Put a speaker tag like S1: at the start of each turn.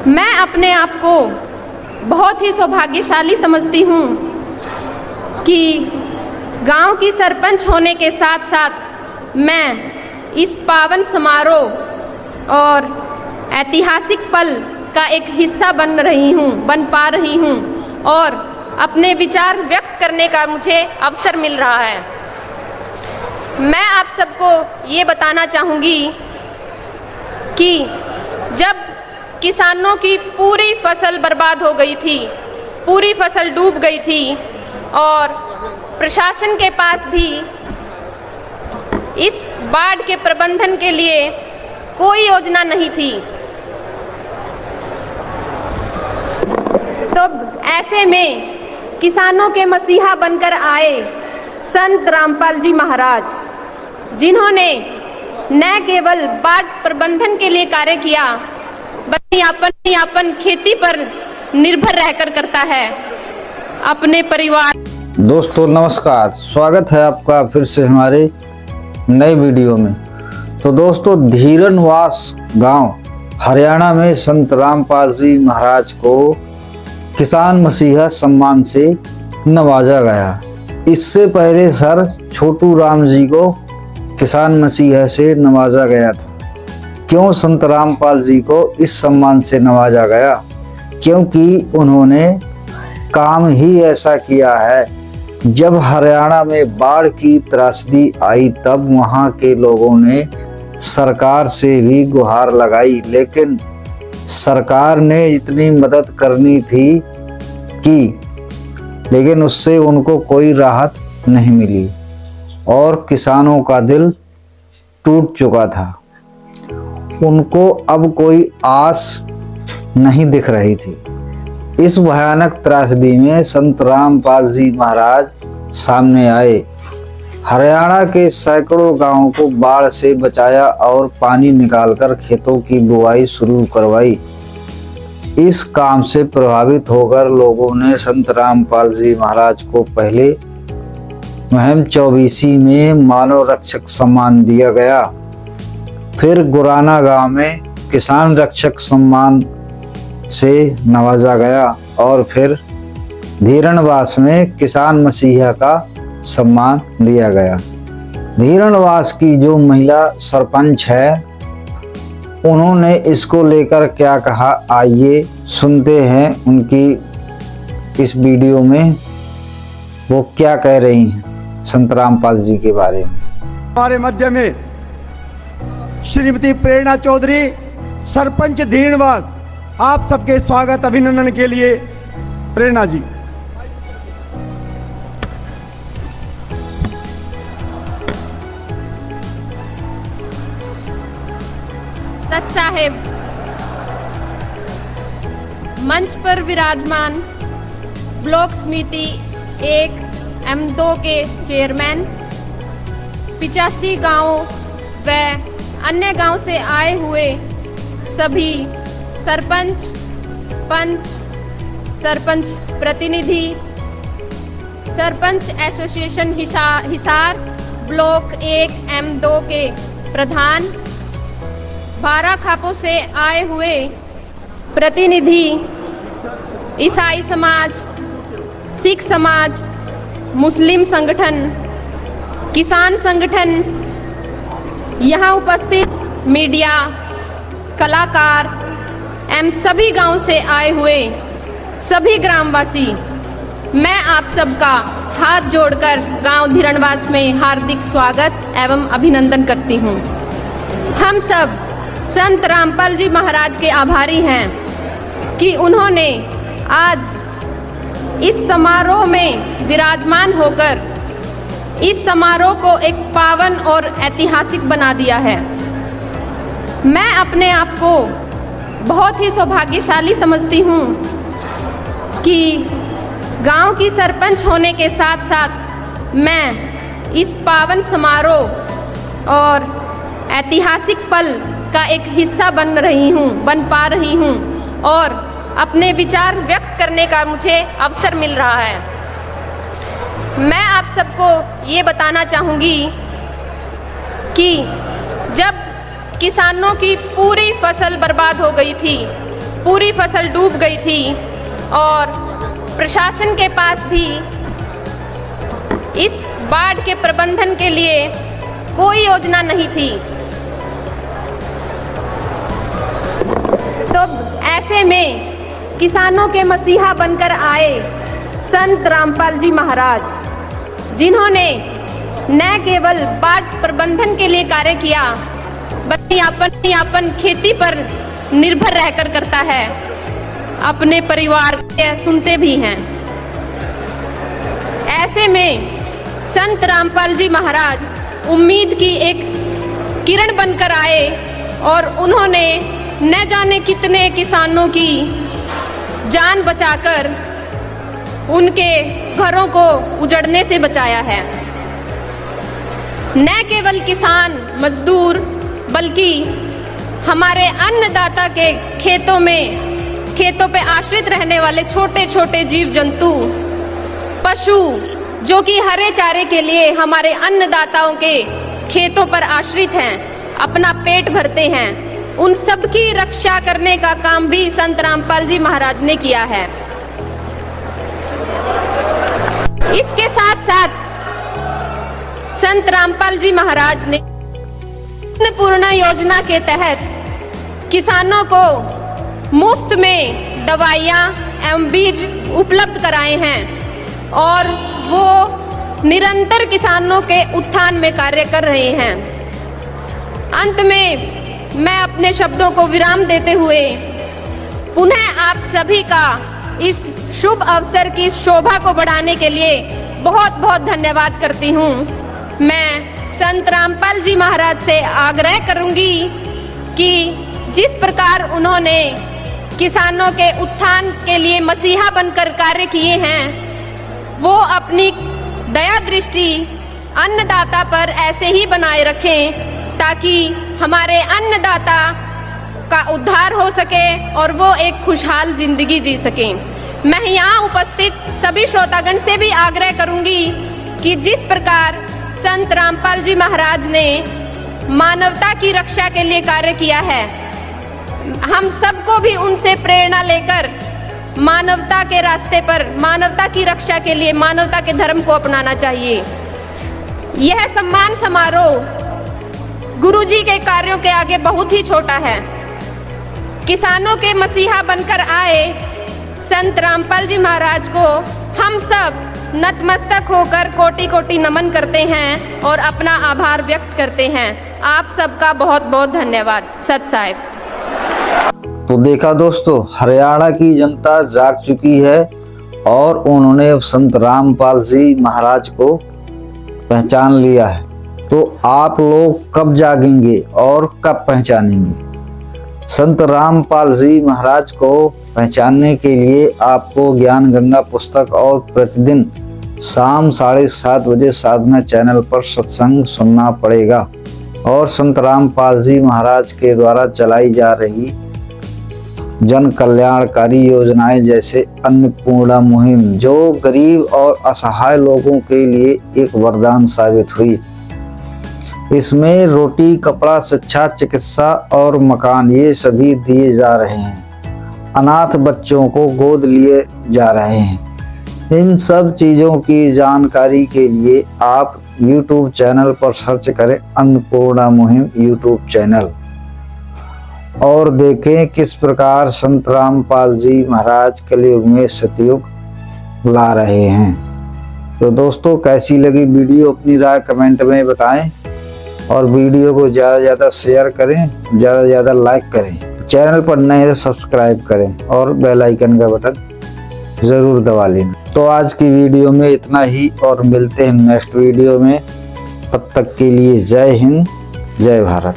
S1: मैं अपने आप को बहुत ही सौभाग्यशाली समझती हूँ कि गांव की सरपंच होने के साथ साथ मैं इस पावन समारोह और ऐतिहासिक पल का एक हिस्सा बन पा रही हूँ और अपने विचार व्यक्त करने का मुझे अवसर मिल रहा है। मैं आप सबको ये बताना चाहूँगी कि जब किसानों की पूरी फसल बर्बाद हो गई थी, पूरी फसल डूब गई थी और प्रशासन के पास भी इस बाढ़ के प्रबंधन के लिए कोई योजना नहीं थी, तो ऐसे में किसानों के मसीहा बनकर आए संत रामपाल जी महाराज, जिन्होंने न केवल बाढ़ प्रबंधन के लिए कार्य किया बल्कि अपन खेती पर निर्भर रहकर करता है अपने परिवार।
S2: दोस्तों नमस्कार, स्वागत है आपका फिर से हमारे नए वीडियो में। तो दोस्तों, धीरनवास गांव हरियाणा में संत रामपाल जी महाराज को किसान मसीहा सम्मान से नवाजा गया। इससे पहले सर छोटू राम जी को किसान मसीहा से नवाजा गया था। क्यों संत रामपाल जी को इस सम्मान से नवाजा गया? क्योंकि उन्होंने काम ही ऐसा किया है। जब हरियाणा में बाढ़ की त्रासदी आई तब वहाँ के लोगों ने सरकार से भी गुहार लगाई, लेकिन सरकार ने इतनी मदद करनी थी लेकिन उससे उनको कोई राहत नहीं मिली और किसानों का दिल टूट चुका था। उनको अब कोई आस नहीं दिख रही थी। इस भयानक त्रासदी में संत रामपाल जी महाराज सामने आए। हरियाणा के सैकड़ों गांवों को बाढ़ से बचाया और पानी निकालकर खेतों की बुआई शुरू करवाई। इस काम से प्रभावित होकर लोगों ने संत रामपाल जी महाराज को पहले मुहिम 24 में मानव रक्षक सम्मान दिया गया, फिर गुराना गांव में किसान रक्षक सम्मान से नवाजा गया और फिर धीरनवास में किसान मसीहा का सम्मान दिया गया। धीरनवास की जो महिला सरपंच है, उन्होंने इसको लेकर क्या कहा, आइए सुनते हैं उनकी इस वीडियो में वो क्या कह रही हैं संत रामपाल जी के बारे में।
S3: हमारे मध्य में श्रीमती प्रेरणा चौधरी, सरपंच धीरनवास, आप सबके स्वागत अभिनंदन के लिए। प्रेरणा जी।
S1: सत साहेब, मंच पर विराजमान ब्लॉक समिति 1 M2 के चेयरमैन, 85 गांवों व अन्य गांव से आए हुए सभी सरपंच, पंच, सरपंच प्रतिनिधि, sarpanch association Hisar block 1 M2 के प्रधान, 12 खापों से आए हुए प्रतिनिधि, ईसाई समाज, सिख समाज, मुस्लिम संगठन, किसान संगठन, यहाँ उपस्थित मीडिया, कलाकार एवं सभी गांव से आए हुए सभी ग्रामवासी, मैं आप सबका हाथ जोड़कर गांव धीरनवास में हार्दिक स्वागत एवं अभिनंदन करती हूँ। हम सब संत रामपाल जी महाराज के आभारी हैं कि उन्होंने आज इस समारोह में विराजमान होकर इस समारोह को एक पावन और ऐतिहासिक बना दिया है। मैं अपने आप को बहुत ही सौभाग्यशाली समझती हूँ कि गांव की सरपंच होने के साथ साथ मैं इस पावन समारोह और ऐतिहासिक पल का एक हिस्सा बन पा रही हूँ और अपने विचार व्यक्त करने का मुझे अवसर मिल रहा है। मैं आप सबको ये बताना चाहूँगी कि जब किसानों की पूरी फसल बर्बाद हो गई थी, पूरी फसल डूब गई थी और प्रशासन के पास भी इस बाढ़ के प्रबंधन के लिए कोई योजना नहीं थी। तो ऐसे में किसानों के मसीहा बनकर आए संत रामपाल जी महाराज, जिन्होंने न केवल बाढ़ प्रबंधन के लिए कार्य किया बल्कि अपन खेती पर निर्भर रहकर करता है, अपने परिवार के सुनते भी हैं। ऐसे में संत रामपाल जी महाराज उम्मीद की एक किरण बनकर आए और उन्होंने न जाने कितने किसानों की जान बचाकर उनके घरों को उजड़ने से बचाया है। न केवल किसान मजदूर बल्कि हमारे अन्नदाता के खेतों पे आश्रित रहने वाले छोटे छोटे जीव जंतु, पशु जो कि हरे चारे के लिए हमारे अन्नदाताओं के खेतों पर आश्रित हैं, अपना पेट भरते हैं, उन सब की रक्षा करने का काम भी संत रामपाल जी महाराज ने किया है। इसके साथ साथ संत रामपाल जी महाराज ने अन्नपूर्णा योजना के तहत किसानों को मुफ्त में दवाइयाँ एवं बीज उपलब्ध कराए हैं और वो निरंतर किसानों के उत्थान में कार्य कर रहे हैं। अंत में मैं अपने शब्दों को विराम देते हुए पुनः आप सभी का इस शुभ अवसर की शोभा को बढ़ाने के लिए बहुत बहुत धन्यवाद करती हूँ। मैं संत रामपाल जी महाराज से आग्रह करूँगी कि जिस प्रकार उन्होंने किसानों के उत्थान के लिए मसीहा बनकर कार्य किए हैं, वो अपनी दया दृष्टि अन्नदाता पर ऐसे ही बनाए रखें ताकि हमारे अन्नदाता का उद्धार हो सके और वो एक खुशहाल जिंदगी जी सकें। मैं यहाँ उपस्थित सभी श्रोतागण से भी आग्रह करूँगी कि जिस प्रकार संत रामपाल जी महाराज ने मानवता की रक्षा के लिए कार्य किया है, हम सबको भी उनसे प्रेरणा लेकर मानवता के रास्ते पर मानवता की रक्षा के लिए मानवता के धर्म को अपनाना चाहिए। यह सम्मान समारोह गुरुजी के कार्यों के आगे बहुत ही छोटा है। किसानों के मसीहा बनकर आए संत रामपाल जी महाराज को हम सब नतमस्तक होकर कोटि कोटि नमन करते हैं और अपना आभार व्यक्त करते हैं। आप सबका बहुत बहुत धन्यवाद। सत साहिब।
S2: तो देखा दोस्तों, हरियाणा की जनता जाग चुकी है और उन्होंने संत रामपाल जी महाराज को पहचान लिया है। तो आप लोग कब जागेंगे और कब पहचानेंगे? संत रामपाल जी महाराज को पहचानने के लिए आपको ज्ञान गंगा पुस्तक और प्रतिदिन शाम 7:30 बजे साधना चैनल पर सत्संग सुनना पड़ेगा और संत रामपाल जी महाराज के द्वारा चलाई जा रही जन कल्याणकारी योजनाएं जैसे अन्नपूर्णा मुहिम, जो गरीब और असहाय लोगों के लिए एक वरदान साबित हुई। इसमें रोटी, कपड़ा, शिक्षा, चिकित्सा और मकान ये सभी दिए जा रहे हैं। अनाथ बच्चों को गोद लिए जा रहे हैं। इन सब चीज़ों की जानकारी के लिए आप YouTube चैनल पर सर्च करें अन्नपूर्णा मुहिम YouTube चैनल और देखें किस प्रकार संत रामपाल जी महाराज कलयुग में सतयुग ला रहे हैं। तो दोस्तों, कैसी लगी वीडियो अपनी राय कमेंट में बताएं और वीडियो को ज़्यादा से ज़्यादा शेयर करें, ज़्यादा से ज़्यादा लाइक करें। चैनल पर नए तो सब्सक्राइब करें और बेल आइकन का बटन ज़रूर दबा लेना। तो आज की वीडियो में इतना ही और मिलते हैं नेक्स्ट वीडियो में। तब तक के लिए जय हिंद, जय भारत।